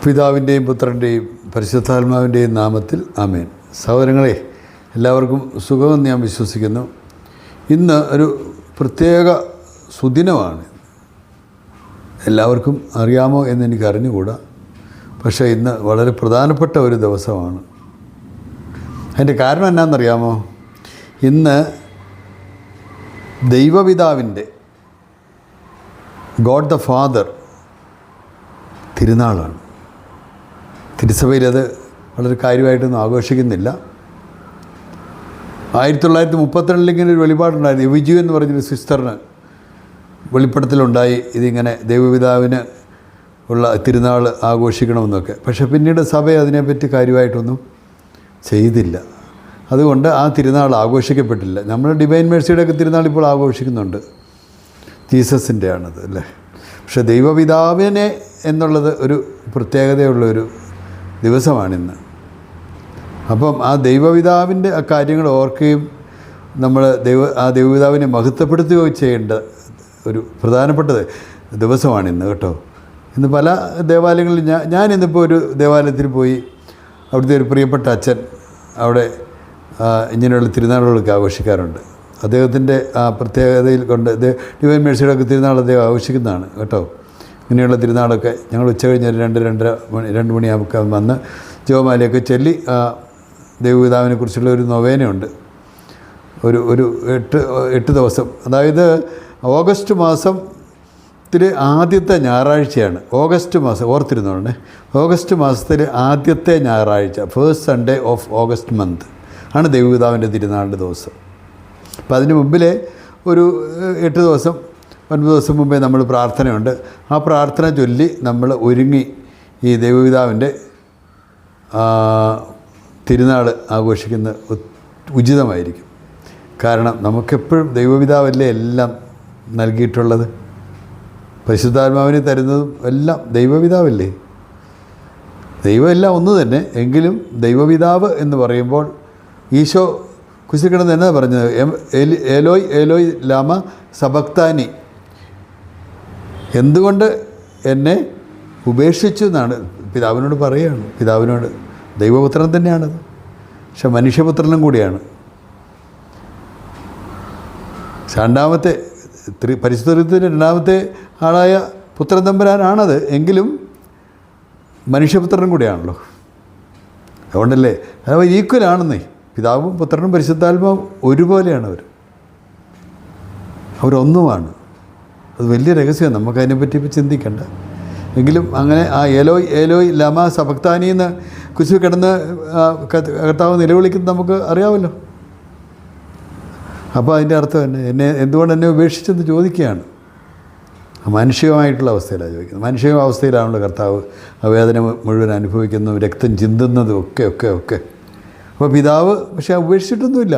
പിതാവിൻ്റെയും പുത്രൻ്റെയും പരിശുദ്ധാത്മാവിൻ്റെയും നാമത്തിൽ ആമേൻ. സഹോദരങ്ങളെ, എല്ലാവർക്കും സുഖമെന്ന് ഞാൻ വിശ്വസിക്കുന്നു. ഇന്ന് ഒരു പ്രത്യേക സുദിനമാണ്. എല്ലാവർക്കും അറിയാമോ എന്നെനിക്ക് അറിഞ്ഞുകൂടാ. പക്ഷേ ഇന്ന് വളരെ പ്രധാനപ്പെട്ട ഒരു ദിവസമാണ്. അതിൻ്റെ കാരണം എന്നാണെന്നറിയാമോ? ഇന്ന് ദൈവപിതാവിൻ്റെ, ഗോഡ് ദ ഫാദർ തിരുനാളാണ്. തിരുസഭയിലത് വളരെ കാര്യമായിട്ടൊന്നും ആഘോഷിക്കുന്നില്ല. 1932 ഇങ്ങനെ ഒരു വെളിപാടുണ്ടായിരുന്നു. എവിജു എന്ന് പറഞ്ഞൊരു സിസ്റ്ററിന് വെളിപ്പെടുത്തലുണ്ടായി, ഇതിങ്ങനെ ദൈവപിതാവിന് ഉള്ള തിരുനാൾ ആഘോഷിക്കണമെന്നൊക്കെ. പക്ഷേ പിന്നീട് സഭ അതിനെപ്പറ്റി കാര്യമായിട്ടൊന്നും ചെയ്തില്ല. അതുകൊണ്ട് ആ തിരുനാൾ ആഘോഷിക്കപ്പെട്ടില്ല. നമ്മൾ ഡിവൈൻ മേഴ്സിയുടെയൊക്കെ തിരുനാൾ ഇപ്പോൾ ആഘോഷിക്കുന്നുണ്ട്. ജീസസിൻ്റെ ആണത് അല്ലേ. പക്ഷേ ദൈവപിതാവിനെ എന്നുള്ളത് ഒരു പ്രത്യേകതയുള്ളൊരു ദിവസമാണിന്ന്. അപ്പം ആ ദൈവപിതാവിൻ്റെ ആ കാര്യങ്ങൾ ഓർക്കുകയും നമ്മൾ ദൈവപിതാവിനെ മഹത്വപ്പെടുത്തുകയും ചെയ്യേണ്ട ഒരു പ്രധാനപ്പെട്ട ദിവസമാണിന്ന് കേട്ടോ. ഇന്ന് പല ദേവാലയങ്ങളിൽ ഞാനിന്നിപ്പോൾ ഒരു ദേവാലയത്തിൽ പോയി. അവിടുത്തെ ഒരു പ്രിയപ്പെട്ട അച്ഛൻ അവിടെ ഇങ്ങനെയുള്ള തിരുനാളുകളൊക്കെ ആഘോഷിക്കാറുണ്ട്. അദ്ദേഹത്തിൻ്റെ ആ പ്രത്യേകതയിൽ കൊണ്ട് ഡിവൈൻ മേഴ്സിയുടെ ഒക്കെ തിരുനാൾ അദ്ദേഹം ആഘോഷിക്കുന്നതാണ് കേട്ടോ. ഇങ്ങനെയുള്ള തിരുനാളൊക്കെ ഞങ്ങൾ ഉച്ച കഴിഞ്ഞ് 2 മണിയാകുമ്പോൾ വന്ന് ജോമാലയൊക്കെ ചൊല്ലി ദൈവപിതാവിനെ കുറിച്ചുള്ള ഒരു നൊവേനയുണ്ട്. ഒരു 8 ദിവസം, അതായത് ഓഗസ്റ്റ് മാസത്തിലെ ആദ്യത്തെ ഞായറാഴ്ചയാണ്. ഓഗസ്റ്റ് മാസം ഓർത്തിരുന്നോളേ, ഓഗസ്റ്റ് മാസത്തിലെ ആദ്യത്തെ ഞായറാഴ്ച, first Sunday off August month ആണ് ദൈവപിതാവിൻ്റെ തിരുനാളിൻ്റെ ദിവസം. അപ്പം അതിന് മുമ്പിലെ ഒരു 8 ദിവസം 9 ദിവസം മുമ്പേ നമ്മൾ പ്രാർത്ഥനയുണ്ട്. ആ പ്രാർത്ഥന ചൊല്ലി നമ്മൾ ഒരുങ്ങി ഈ ദൈവപിതാവിൻ്റെ തിരുനാൾ ആഘോഷിക്കുന്ന ഉചിതമായിരിക്കും. കാരണം നമുക്കെപ്പോഴും ദൈവപിതാവല്ലേ എല്ലാം നൽകിയിട്ടുള്ളത്. പരിശുദ്ധാത്മാവിനെ തരുന്നതും എല്ലാം ദൈവപിതാവല്ലേ. ദൈവം എല്ലാം ഒന്ന് തന്നെ, എങ്കിലും ദൈവപിതാവ് എന്ന് പറയുമ്പോൾ ഈശോ കുരിശിൽ എന്നാ പറഞ്ഞത്? ഏലോയ് ഏലോയ് ലാമ സബക്താനി, എന്തുകൊണ്ട് എന്നെ ഉപേക്ഷിച്ചു എന്നാണ് പിതാവിനോട് പറയുകയാണ്. പിതാവിനോട് ദൈവപുത്രൻ തന്നെയാണത്, പക്ഷെ മനുഷ്യപുത്രനും കൂടിയാണ്. രണ്ടാമത്തെ പരിശുദ്ധത്തിൻ്റെ രണ്ടാമത്തെ ആളായ പുത്രൻ തമ്പുരാനാണത്, എങ്കിലും മനുഷ്യപുത്രനും കൂടിയാണല്ലോ. അതുകൊണ്ടല്ലേ അത് ഈക്വലാണെന്നേ. പിതാവും പുത്രനും പരിശുദ്ധാത്മാവും ഒരുപോലെയാണ്. അവരൊന്നുമാണ്. അത് വലിയ രഹസ്യമാണ്, നമുക്കതിനെപ്പറ്റി ഇപ്പോൾ ചിന്തിക്കേണ്ട. എങ്കിലും അങ്ങനെ ആ ഏലോയ് ഏലോയ് ലമ സബക്താനിന്ന് കുരിശിൽ കിടന്ന് കർത്താവ് നിലവിളിക്കുന്നത് നമുക്ക് അറിയാമല്ലോ. അപ്പോൾ അതിൻ്റെ അർത്ഥം എന്നെ എന്തുകൊണ്ട് എന്നെ ഉപേക്ഷിച്ചെന്ന് ചോദിക്കുകയാണ്. മാനുഷികമായിട്ടുള്ള അവസ്ഥയിലാണ് ചോദിക്കുന്നത്. മാനുഷിക അവസ്ഥയിലാണല്ലോ കർത്താവ് ആ വേദന മുഴുവൻ അനുഭവിക്കുന്നതും രക്തം ചിന്തുന്നതും ഒക്കെ. അപ്പോൾ പിതാവ് പക്ഷേ ഉപേക്ഷിച്ചിട്ടൊന്നുമില്ല.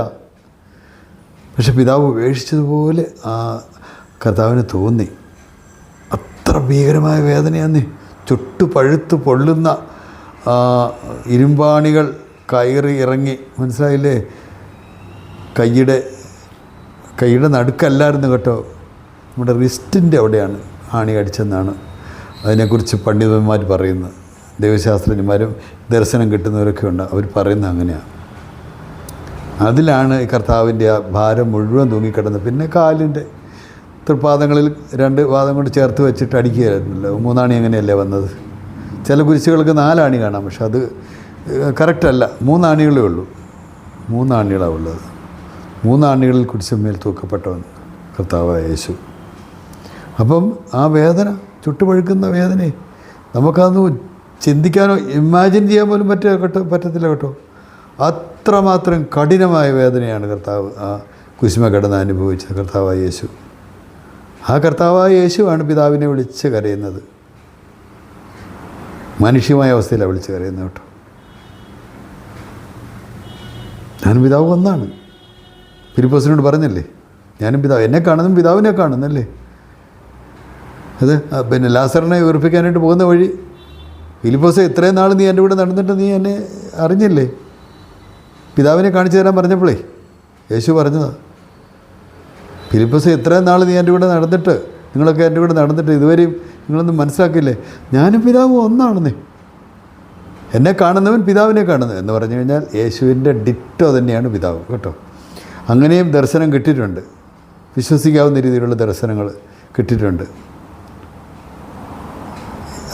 പക്ഷെ പിതാവ് ഉപേക്ഷിച്ചതുപോലെ ആ കർത്താവിന് തോന്നി. അത്ര ഭീകരമായ വേദനയാന്നേ. ചുട്ടു പഴുത്ത് പൊള്ളുന്ന ഇരുമ്പാണികൾ കയറി ഇറങ്ങി, മനസ്സിലായില്ലേ? കൈയുടെ നടുക്കല്ലായിരുന്നു കേട്ടോ, നമ്മുടെ റിസ്റ്റിൻ്റെ അവിടെയാണ് ആണി അടിച്ചെന്നാണ് അതിനെക്കുറിച്ച് പണ്ഡിതന്മാർ പറയുന്നത്. ദൈവശാസ്ത്രജ്ഞന്മാരും ദർശനം കിട്ടുന്നവരൊക്കെ ഉണ്ട്, അവർ പറയുന്നത് അങ്ങനെയാണ്. അതിലാണ് കർത്താവിൻ്റെ ആ ഭാരം മുഴുവൻ തൂങ്ങിക്കിടന്നത്. പിന്നെ കാലിൻ്റെ തൃപ്പാദങ്ങളിൽ 2 പാദം കൊണ്ട് ചേർത്ത് വെച്ചിട്ട് അടിക്കുകയായിരുന്നല്ലോ. 3 ആണി അങ്ങനെയല്ലേ വന്നത്. ചില കുരിശുകൾക്ക് 4 ആണി കാണാം, പക്ഷെ അത് കറക്റ്റല്ല. 3 ആണികളേ ഉള്ളൂ. 3 ആണികളാണ് ഉള്ളത്. 3 ആണികളിൽ കുരിശുമേൽ തൂക്കപ്പെട്ടവൻ കർത്താവായ യേശു. അപ്പം ആ വേദന, ചുട്ടുപഴുക്കുന്ന വേദനയെ നമുക്കതൊന്ന് ചിന്തിക്കാനോ ഇമാജിൻ ചെയ്യാൻ പോലും പറ്റത്തില്ല കേട്ടോ. അത്രമാത്രം കഠിനമായ വേദനയാണ് കർത്താവ് ആ കുരിശുമേൽ കിടന്ന് അനുഭവിച്ച കർത്താവായ യേശു. ആ കർത്താവായ യേശുവാണ് പിതാവിനെ വിളിച്ച് കരയുന്നത്. മാനുഷികമായ അവസ്ഥയിലാണ് വിളിച്ച് കരയുന്നത് കേട്ടോ. ഞാനും പിതാവ് ഒന്നാണ്. ഫിലിപ്പോസിനോട് പറഞ്ഞല്ലേ, ഞാനും പിതാവ്, എന്നെ കാണുന്നതും പിതാവിനെ കാണുന്നല്ലേ. അത് പിന്നെ ലാസറിനെ ഉയർപ്പിക്കാനായിട്ട് പോകുന്ന വഴി ഫിലിപ്പോസ്, ഇത്രയും നാൾ നീ എൻ്റെ കൂടെ നടന്നിട്ട് നീ എന്നെ അറിഞ്ഞില്ലേ? പിതാവിനെ കാണിച്ചു തരാൻ പറഞ്ഞപ്പോഴേ യേശു പറഞ്ഞതാണ്, ഫിലിപ്പോസ്, ഇത്രയും നാൾ നീ എൻ്റെ കൂടെ നടന്നിട്ട്, നിങ്ങളൊക്കെ എൻ്റെ കൂടെ നടന്നിട്ട് ഇതുവരെയും നിങ്ങളൊന്നും മനസ്സിലാക്കിയില്ലേ? ഞാനും പിതാവും ഒന്നാണെന്നേ. എന്നെ കാണുന്നവൻ പിതാവിനെ കാണുന്നു എന്ന് പറഞ്ഞു കഴിഞ്ഞാൽ യേശുവിൻ്റെ ഡിറ്റോ തന്നെയാണ് പിതാവ് കേട്ടോ. അങ്ങനെയും ദർശനം കിട്ടിയിട്ടുണ്ട്, വിശ്വസിക്കാവുന്ന രീതിയിലുള്ള ദർശനങ്ങൾ കിട്ടിയിട്ടുണ്ട്.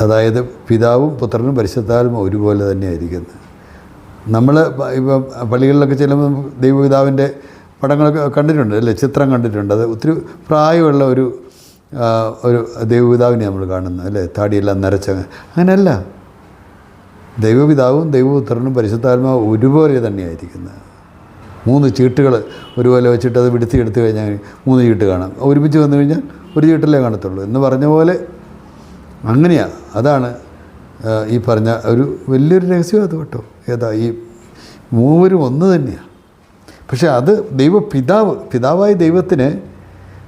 അതായത് പിതാവും പുത്രനും പരിശുദ്ധാത്മാവും ഒരുപോലെ തന്നെയായിരിക്കുന്നത്. നമ്മൾ ഇപ്പം പള്ളികളിലൊക്കെ ചെല്ലുമ്പോൾ ദൈവപിതാവിൻ്റെ പടങ്ങളൊക്കെ കണ്ടിട്ടുണ്ട് അല്ലേ, ചിത്രം കണ്ടിട്ടുണ്ട്. അത് ഒത്തിരി പ്രായമുള്ള ഒരു ദൈവപിതാവിനെ നമ്മൾ കാണുന്നത് അല്ലേ, താടിയെല്ലാം നരച്ച. അങ്ങനെയല്ല, ദൈവപിതാവും ദൈവപുത്രനും പരിശുദ്ധാത്മാവും ഒരുപോലെ തന്നെയായിരിക്കുന്നത്. 3 ചീട്ടുകൾ ഒരുപോലെ വെച്ചിട്ട് അത് എടുത്തു കഴിഞ്ഞാൽ 3 ചീട്ട് കാണാം. ഒരുമിച്ച് വന്നു കഴിഞ്ഞാൽ ഒരു ചീട്ടല്ലേ കാണത്തുള്ളൂ എന്ന് പറഞ്ഞ പോലെ അങ്ങനെയാണ്. അതാണ് ഈ പറഞ്ഞ ഒരു വലിയൊരു രഹസ്യം അത് കേട്ടോ. ഏതാ ഈ മൂവരും ഒന്ന് തന്നെയാണ്. പക്ഷേ അത് പിതാവായ ദൈവത്തിന്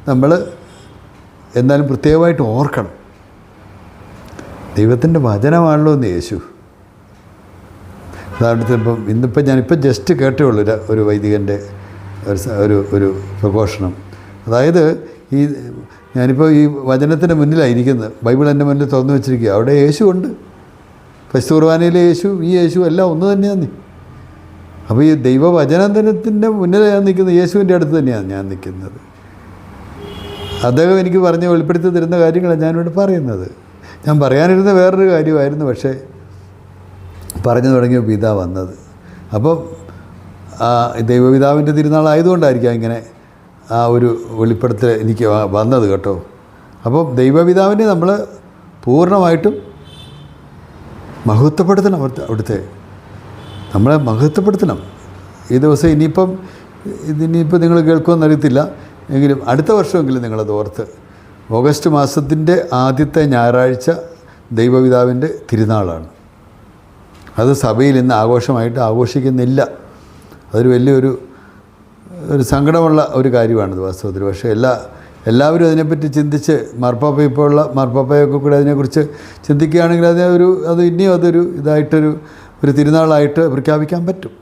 നമ്മൾ എന്നാലും പ്രത്യേകമായിട്ട് ഓർക്കണം. ദൈവത്തിൻ്റെ വചനമാണല്ലോ എന്ന് യേശു. ഉദാഹരണത്തിന് ഇന്നിപ്പം ഞാനിപ്പോൾ ജസ്റ്റ് കേട്ടേ ഉള്ളൂ ഒരു വൈദികൻ്റെ ഒരു പ്രഘോഷണം. അതായത് ഞാനിപ്പോൾ ഈ വചനത്തിൻ്റെ മുന്നിലായിരിക്കുന്നത്, ബൈബിൾ എൻ്റെ മുന്നിൽ തുറന്നു വെച്ചിരിക്കുക. അവിടെ യേശു ഉണ്ട്, പരിശുദ്ധ കുർബാനയിലെ യേശു, ഈ യേശു എല്ലാം ഒന്ന് തന്നെയാണ്. അപ്പോൾ ഈ ദൈവവചനത്തിൻ്റെ മുന്നിലാണ് ഞാൻ നിൽക്കുന്നത്, യേശുവിൻ്റെ അടുത്ത് തന്നെയാണ് ഞാൻ നിൽക്കുന്നത്. അദ്ദേഹം എനിക്ക് വെളിപ്പെടുത്തി തരുന്ന കാര്യങ്ങളാണ് ഞാനിവിടെ പറയുന്നത്. ഞാൻ പറയാനിരുന്ന വേറൊരു കാര്യമായിരുന്നു, പക്ഷേ പറഞ്ഞു തുടങ്ങിയപ്പോൾ ഇതാ വന്നത്. അപ്പം ദൈവപിതാവിൻ്റെ തിരുനാളായതുകൊണ്ടായിരിക്കാം ഇങ്ങനെ ആ ഒരു വെളിപ്പെടുത്തൽ എനിക്ക് വന്നത് കേട്ടോ. അപ്പം ദൈവപിതാവിനെ നമ്മൾ പൂർണ്ണമായിട്ടും മഹത്വപ്പെടുത്തണം. അവിടുത്തെ നമ്മളെ മഹത്വപ്പെടുത്തണം. ഈ ദിവസം ഇനിയിപ്പം നിങ്ങൾ കേൾക്കുമെന്നറിയത്തില്ല, എങ്കിലും അടുത്ത വർഷമെങ്കിലും നിങ്ങളത് ഓർത്ത്, ഓഗസ്റ്റ് മാസത്തിൻ്റെ ആദ്യത്തെ ഞായറാഴ്ച ദൈവപിതാവിൻ്റെ തിരുനാളാണ്. അത് സഭയിൽ ഇന്ന് ആഘോഷമായിട്ട് ആഘോഷിക്കുന്നില്ല. അതൊരു വലിയൊരു സങ്കടമുള്ള ഒരു കാര്യമാണിത് വാസ്തവത്തിൽ. പക്ഷേ എല്ലാവരും അതിനെപ്പറ്റി ചിന്തിച്ച് മാർപ്പാപ്പയൊക്കെ കൂടെ അതിനെക്കുറിച്ച് ചിന്തിക്കുകയാണെങ്കിൽ അത് ഇനിയും അതൊരു ഒരു തിരുനാളായിട്ട് പ്രഖ്യാപിക്കാൻ പറ്റും.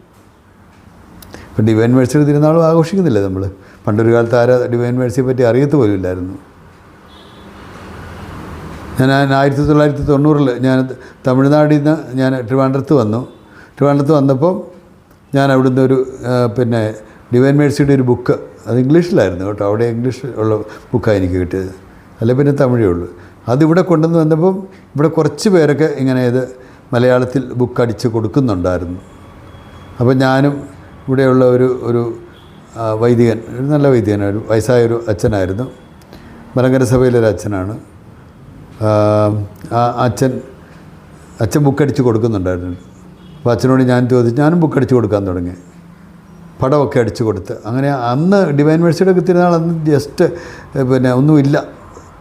ഇപ്പം ഡിവൈൻ മേഴ്സിയുടെ തിരുനാളും ആഘോഷിക്കുന്നില്ല നമ്മൾ. പണ്ടൊരു കാലത്ത് ഡിവൈൻ മേഴ്സിയെ പറ്റി അറിയത്ത് പോലും ഇല്ലായിരുന്നു. ഞാൻ 1990 ഞാൻ തമിഴ്നാട്ടിൽ നിന്ന് ഞാൻ ട്രിവാൻഡ്രത്ത് വന്നപ്പോൾ ഞാൻ അവിടുന്ന് ഒരു ഡിവൈൻ മേഴ്സിയുടെ ഒരു ബുക്ക്, അത് ഇംഗ്ലീഷിലായിരുന്നു കേട്ടോ. അവിടെ ഇംഗ്ലീഷ് ഉള്ള ബുക്കാണ് എനിക്ക് കിട്ടിയത്, അല്ലെ പിന്നെ തമിഴേ ഉള്ളൂ. അതിവിടെ കൊണ്ടുവന്ന് വന്നപ്പം ഇവിടെ കുറച്ച് പേരൊക്കെ ഇങ്ങനെ ഇത് മലയാളത്തിൽ ബുക്ക് അടിച്ച് കൊടുക്കുന്നുണ്ടായിരുന്നു. അപ്പോൾ ഞാനും ഇവിടെയുള്ള ഒരു വൈദികൻ, ഒരു നല്ല വൈദികനാണ്, ഒരു വയസ്സായൊരു അച്ഛനായിരുന്നു, മലങ്കര സഭയിലൊരു അച്ഛനാണ്. അച്ഛൻ ബുക്കടിച്ച് കൊടുക്കുന്നുണ്ടായിരുന്നു. അപ്പോൾ അച്ഛനോട് ഞാൻ ചോദിച്ചു, ഞാനും ബുക്കടിച്ച് കൊടുക്കാൻ തുടങ്ങി, പടമൊക്കെ അടിച്ചു കൊടുത്ത്. അങ്ങനെ അന്ന് ഡിവൈൻ മേഴ്സിയുടെ ഒക്കെ തിരുനാൾ അന്ന് ജസ്റ്റ് ഒന്നുമില്ല,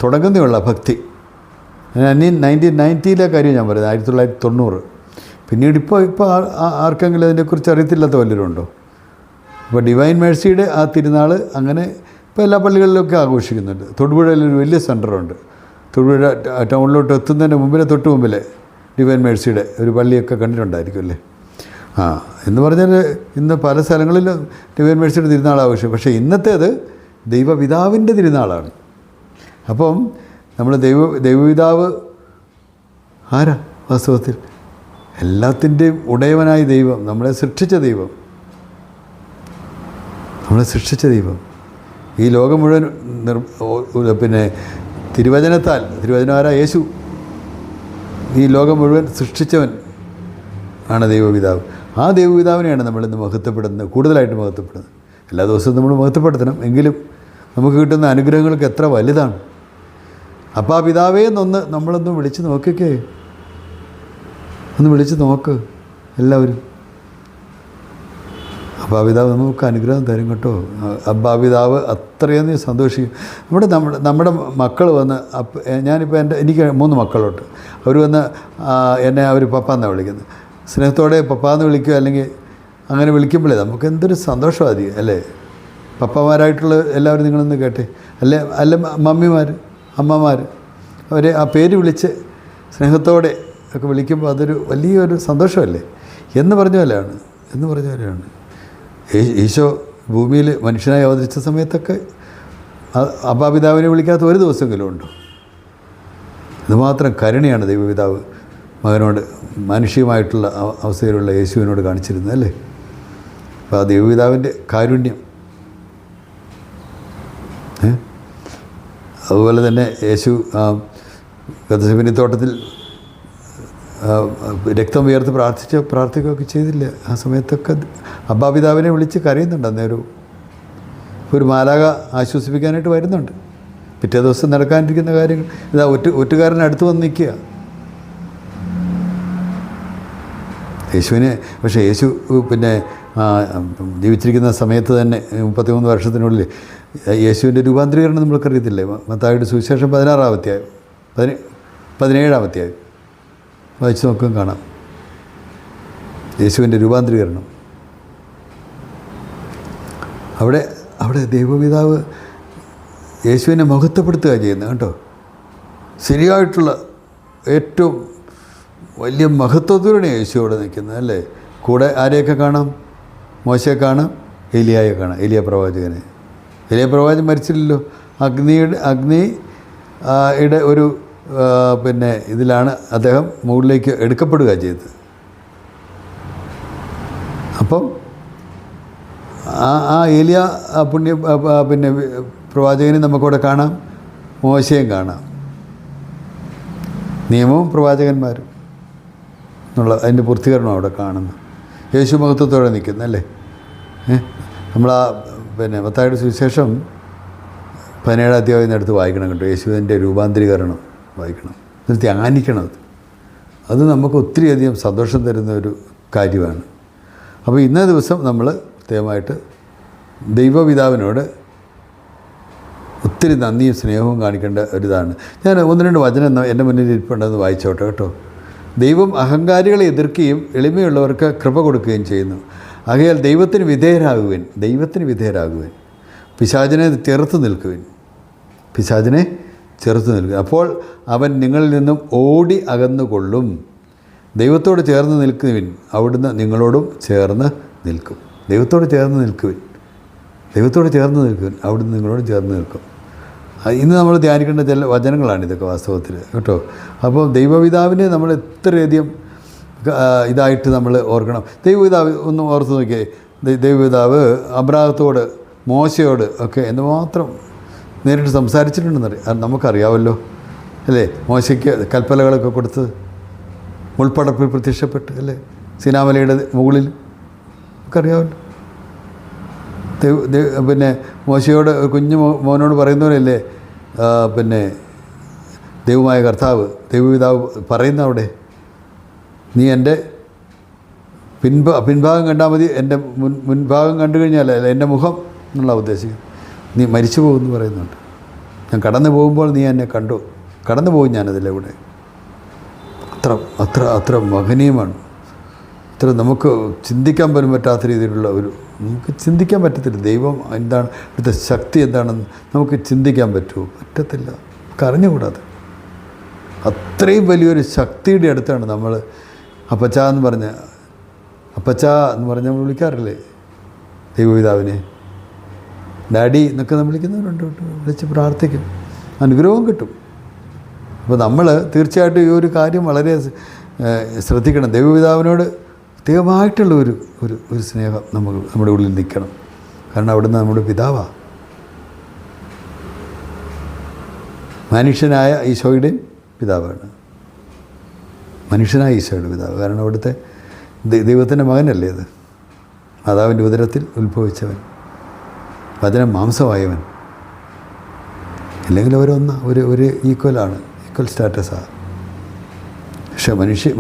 തുടങ്ങുന്നേ ഉള്ള ഭക്തി. 1990 കാര്യം ഞാൻ പറയുന്നത്, 1990. പിന്നീട് ഇപ്പോൾ ആർക്കെങ്കിലും അതിനെക്കുറിച്ച് അറിയത്തില്ലാത്ത വല്ലവരുണ്ടോ? അപ്പോൾ ഡിവൈൻ മേഴ്സിയുടെ ആ തിരുനാൾ അങ്ങനെ ഇപ്പോൾ എല്ലാ പള്ളികളിലൊക്കെ ആഘോഷിക്കുന്നുണ്ട്. തൊടുപുഴയിലൊരു വലിയ സെൻ്ററുണ്ട്. തൊടുപുഴ ടൗണിലോട്ട് എത്തുന്നതിൻ്റെ തൊട്ട് മുമ്പിൽ ഡിവൈൻ മേഴ്സിയുടെ ഒരു പള്ളിയൊക്കെ കണ്ടിട്ടുണ്ടായിരിക്കും അല്ലേ? എന്ന് പറഞ്ഞാൽ ഇന്ന് പല സ്ഥലങ്ങളിലും ഡിവൈൻ മേഴ്സിയുടെ തിരുനാൾ ആഘോഷിക്കും. പക്ഷേ ഇന്നത്തേത് ദൈവപിതാവിൻ്റെ തിരുനാളാണ്. അപ്പം നമ്മൾ ദൈവപിതാവ് ആരാ വാസ്തവത്തിൽ? എല്ലാത്തിൻ്റെയും ഉടയവനായ ദൈവം, നമ്മളെ സൃഷ്ടിച്ച ദൈവം, ഈ ലോകം മുഴുവൻ തിരുവചനം ആരാ? യേശു. ഈ ലോകം മുഴുവൻ സൃഷ്ടിച്ചവൻ ആണ് ദൈവപിതാവ്. ആ ദൈവപിതാവിനെയാണ് നമ്മളിന്ന് മഹത്വപ്പെടുന്നത്, കൂടുതലായിട്ട് മഹത്വപ്പെടുന്നത്. എല്ലാ ദിവസവും നമ്മൾ മഹത്വപ്പെടുത്തണം, എങ്കിലും നമുക്ക് കിട്ടുന്ന അനുഗ്രഹങ്ങൾക്ക് എത്ര വലുതാണ്. അപ്പോൾ ആ പിതാവേ എന്നൊന്ന് നമ്മളൊന്ന് വിളിച്ച് നോക്കിക്കേ, ഒന്ന് വിളിച്ച് നോക്ക് എല്ലാവരും. അബ്ബാപിതാവ് നമുക്ക് അനുഗ്രഹം തരും കേട്ടോ. അബ്ബാപിതാവ് അത്രയും സന്തോഷിക്കും. നമ്മുടെ മക്കൾ വന്ന് ഞാനിപ്പോൾ എനിക്ക് 3 മക്കളുണ്ട്. അവർ വന്ന് എന്നെ അവർ പപ്പാന്നാണ് വിളിക്കുന്നത്. സ്നേഹത്തോടെ പപ്പാന്ന് വിളിക്കുക, അല്ലെങ്കിൽ അങ്ങനെ വിളിക്കുമ്പോഴേ നമുക്ക് എന്തൊരു സന്തോഷമായിരിക്കും അല്ലേ? പപ്പമാരായിട്ടുള്ള എല്ലാവരും നിങ്ങളൊന്ന് കേട്ടെ, അല്ല മമ്മിമാർ, അമ്മമാർ, അവരെ ആ പേര് വിളിച്ച് സ്നേഹത്തോടെ ഒക്കെ വിളിക്കുമ്പോൾ അതൊരു വലിയൊരു സന്തോഷമല്ലേ? എന്ന് പറഞ്ഞ പോലെയാണ് ഈശോ ഭൂമിയിൽ മനുഷ്യനായി അവതരിച്ച സമയത്തൊക്കെ അബ്ബാപിതാവിനെ വിളിക്കാത്ത ഒരു ദിവസമെങ്കിലും ഉണ്ടോ? ഇതുമാത്രം കരുണയാണ് ദൈവപിതാവ് മകനോട് മാനുഷികമായിട്ടുള്ള അവസ്ഥയിലുള്ള യേശുവിനോട് കാണിച്ചിരുന്നത് അല്ലേ? അപ്പോൾ ആ ദൈവപിതാവിൻ്റെ കാരുണ്യം. അതുപോലെ തന്നെ യേശു ഗെത്സമനി തോട്ടത്തിൽ രക്തം ഉയർത്ത് പ്രാർത്ഥിക്കുകയൊക്കെ ചെയ്തില്ല. ആ സമയത്തൊക്കെ അബ്ബാപിതാവിനെ വിളിച്ച് കരയുന്നുണ്ട്. അന്നേരം ഒരു മാലാക ആശ്വസിപ്പിക്കാനായിട്ട് വരുന്നുണ്ട്. പിറ്റേ ദിവസം നടക്കാനിരിക്കുന്ന കാര്യങ്ങൾ ഇതാ ഒറ്റുകാരൻ അടുത്ത് വന്ന് നിൽക്കുക. യേശുവിനെ പക്ഷേ യേശു പിന്നെ ജീവിച്ചിരിക്കുന്ന സമയത്ത് തന്നെ 33 വർഷത്തിനുള്ളിൽ യേശുവിൻ്റെ രൂപാന്തരീകരണം നമ്മൾക്കറിയത്തില്ലേ? മത്തായിയുടെ സുവിശേഷം 16-ാം അധ്യായം 17-ാം അധ്യായം വായിച്ച് നോക്കുകയും കാണാം. യേശുവിൻ്റെ രൂപാന്തരീകരണം അവിടെ ദൈവപിതാവ് യേശുവിനെ മഹത്വപ്പെടുത്തുക ചെയ്യുന്നത് കേട്ടോ. ശരിയായിട്ടുള്ള ഏറ്റവും വലിയ മഹത്വത്തോടെയാണ് യേശു അവിടെ നിൽക്കുന്നത് അല്ലേ? കൂടെ ആരെയൊക്കെ കാണാം? മോശയെ കാണാം, ഏലിയായെ കാണാം, ഏലിയ പ്രവാചകനെ. ഏലിയ പ്രവാചകൻ മരിച്ചില്ലല്ലോ. അഗ്നിയുടെ ഒരു പിന്നെ ഇതിലാണ് അദ്ദേഹം മുകളിലേക്ക് എടുക്കപ്പെടുക ചെയ്തത്. അപ്പം ആ ഏലിയ പിന്നെ പ്രവാചകനെ നമുക്കവിടെ കാണാം, മോശയും കാണാം, നിയമവും പ്രവാചകന്മാരും എന്നുള്ള അതിൻ്റെ പൂർത്തീകരണം അവിടെ കാണുന്നു. യേശു മഹത്വത്തോടെ നിൽക്കുന്നല്ലേ? പിന്നെ മത്തായിയുടെ സുവിശേഷം 17-ാം അധ്യായം എടുത്ത് വായിക്കണം കേട്ടോ. യേശുവിൻ്റെ രൂപാന്തരീകരണം വായിക്കണം, ഇത് ധ്യാനിക്കണം. അത് നമുക്ക് ഒത്തിരിയധികം സന്തോഷം തരുന്ന ഒരു കാര്യമാണ്. അപ്പോൾ ഇന്നേ ദിവസം നമ്മൾ പ്രത്യേകമായിട്ട് ദൈവപിതാവിനോട് ഒത്തിരി നന്ദിയും സ്നേഹവും കാണിക്കേണ്ട ഒരിതാണ്. ഞാൻ 1-2 വചനം എൻ്റെ മുന്നിൽ ഇരിപ്പുണ്ടെന്ന് വായിച്ചോട്ടെ കേട്ടോ. ദൈവം അഹങ്കാരികളെ എതിർക്കുകയും എളിമയുള്ളവർക്ക് കൃപ കൊടുക്കുകയും ചെയ്യുന്നു. ആകയാൽ ദൈവത്തിന് വിധേയരാകുവിൻ, പിശാചിനെ ചെറുത്ത് നിൽക്കുവിൻ. അപ്പോൾ അവൻ നിങ്ങളിൽ നിന്നും ഓടി അകന്നുകൊള്ളും. ദൈവത്തോട് ചേർന്ന് നിൽക്കുവിൻ, അവിടുന്ന് നിങ്ങളോടും ചേർന്ന് നിൽക്കും. ദൈവത്തോട് ചേർന്ന് നിൽക്കുവിൻ, അവിടുന്ന് നിങ്ങളോടും ചേർന്ന് നിൽക്കും. ഇന്ന് നമ്മൾ ധ്യാനിക്കേണ്ട ചില വചനങ്ങളാണ് ഇതൊക്കെ വാസ്തവത്തിൽ കേട്ടോ. അപ്പോൾ ദൈവപിതാവിനെ നമ്മൾ എത്രയധികം ഇതായിട്ട് നമ്മൾ ഓർക്കണം. ദൈവപിതാവ് ഒന്ന് ഓർത്ത് നോക്കിയേ. ദൈവപിതാവ് അബ്രാഹത്തോട്, മോശയോട് ഒക്കെ എന്തുമാത്രം നേരിട്ട് സംസാരിച്ചിട്ടുണ്ടെന്നറിയാം, നമുക്കറിയാമല്ലോ അല്ലേ? മോശയ്ക്ക് കൽപ്പലകളൊക്കെ കൊടുത്ത് മുൾപ്പടപ്പിൽ പ്രത്യക്ഷപ്പെട്ട് അല്ലേ? സീനാമലയുടെ മുകളിൽ നമുക്കറിയാമല്ലോ. പിന്നെ മോശയോട് കുഞ്ഞു മോനോട് പറയുന്നവരല്ലേ പിന്നെ ദൈവമായ കർത്താവ്, ദൈവപിതാവ് പറയുന്ന അവിടെ, നീ എൻ്റെ പിൻഭാഗം കണ്ടാൽ മതി, എൻ്റെ മുൻഭാഗം കണ്ടു കഴിഞ്ഞാൽ എൻ്റെ മുഖം എന്നുള്ള ഉദ്ദേശിക്കും. നീ മരിച്ചു പോകുമെന്ന് പറയുന്നുണ്ട്. ഞാൻ കടന്നു പോകുമ്പോൾ നീ എന്നെ കണ്ടു, കടന്നു പോകും ഞാനതിലെ ഇവിടെ. അത്ര മഹനീയമാണ്. അത്ര നമുക്ക് ചിന്തിക്കാൻ പോലും പറ്റാത്ത രീതിയിലുള്ള നമുക്ക് ചിന്തിക്കാൻ പറ്റത്തില്ല. ദൈവം എന്താണ്, ഇവിടുത്തെ ശക്തി എന്താണെന്ന് നമുക്ക് ചിന്തിക്കാൻ പറ്റത്തില്ല, നമുക്ക് അറിഞ്ഞുകൂടാതെ. അത്രയും വലിയൊരു ശക്തിയുടെ അടുത്താണ് നമ്മൾ അപ്പച്ച എന്ന് പറഞ്ഞ് നമ്മൾ വിളിക്കാറില്ലേ ദൈവപിതാവിനെ? ഡാഡി എന്നൊക്കെ നമ്മൾ വിളിക്കുന്നവരുണ്ട്. വിളിച്ച് പ്രാർത്ഥിക്കും, അനുഗ്രഹവും കിട്ടും. അപ്പോൾ നമ്മൾ തീർച്ചയായിട്ടും ഈ ഒരു കാര്യം വളരെ ശ്രദ്ധിക്കണം. ദൈവപിതാവിനോട് പ്രത്യേകമായിട്ടുള്ള ഒരു സ്നേഹം നമ്മുടെ ഉള്ളിൽ നിൽക്കണം. കാരണം അവിടുന്ന് നമ്മുടെ പിതാവാണ്, മനുഷ്യനായ ഈശോയുടെയും പിതാവാണ്. കാരണം അവിടുത്തെ ദൈവത്തിൻ്റെ മകനല്ലേ അത്? മാതാവിൻ്റെ ഉദരത്തിൽ ഉത്ഭവിച്ചവൻ, വചനം മാംസമായവൻ. ഇല്ലെങ്കിൽ ഒരു ഈക്വൽ സ്റ്റാറ്റസാണ്. പക്ഷേ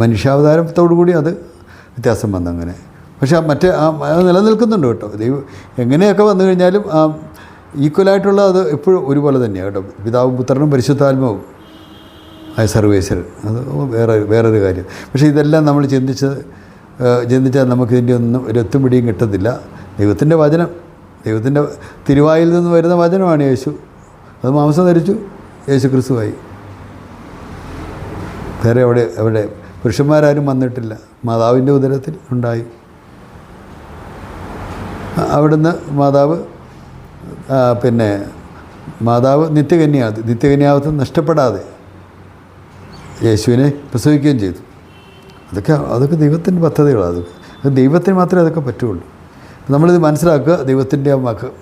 മനുഷ്യാവതാരത്തോടു കൂടി അത് വ്യത്യാസം വന്നങ്ങനെ. പക്ഷേ അത് നിലനിൽക്കുന്നുണ്ട് കേട്ടോ. ദൈവം എങ്ങനെയൊക്കെ വന്നു കഴിഞ്ഞാലും ഈക്വലായിട്ടുള്ള അത് എപ്പോഴും ഒരുപോലെ തന്നെയാണ് കേട്ടോ. പിതാവും പുത്രനും പരിശുദ്ധാത്മാവും ആയ സർവേശ്വരൻ, അത് വേറൊരു കാര്യം. പക്ഷേ ഇതെല്ലാം നമ്മൾ ചിന്തിച്ചാൽ നമുക്കിതിൻ്റെ ഒന്നും ഒരു എത്തുപിടിയും കിട്ടത്തില്ല. ദൈവത്തിൻ്റെ വചനം, ദൈവത്തിൻ്റെ തിരുവായിൽ നിന്ന് വരുന്ന വചനമാണ് യേശു. അത് മാംസം ധരിച്ചു, യേശു ക്രിസ്തുവായി. വേറെ അവിടെ പുരുഷന്മാരാരും വന്നിട്ടില്ല, മാതാവിൻ്റെ ഉദരത്തിൽ ഉണ്ടായി. അവിടുന്ന് മാതാവ് നിത്യകന്യാവത്വം നഷ്ടപ്പെടാതെ യേശുവിനെ പ്രസവിക്കുകയും ചെയ്തു. അതൊക്കെ ദൈവത്തിൻ്റെ പദ്ധതികളാണ്. അത് ദൈവത്തിന് മാത്രമേ അതൊക്കെ പറ്റുള്ളൂ. നമ്മളിത് മനസ്സിലാക്കുക, ദൈവത്തിൻ്റെ ആ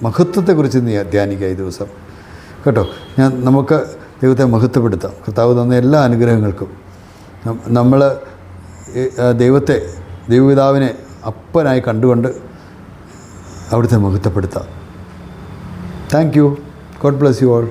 മഹത്വത്തെക്കുറിച്ച് ധ്യാനിക്കുക ഈ ദിവസം കേട്ടോ. നമുക്ക് ദൈവത്തെ മഹത്വപ്പെടുത്താം. കർത്താവ് തന്ന എല്ലാ അനുഗ്രഹങ്ങൾക്കും നമ്മൾ ദൈവപിതാവിനെ അപ്പനായി കണ്ടുകൊണ്ട് അവിടുത്തെ മഹത്വപ്പെടുത്താം. Thank you. God bless you all.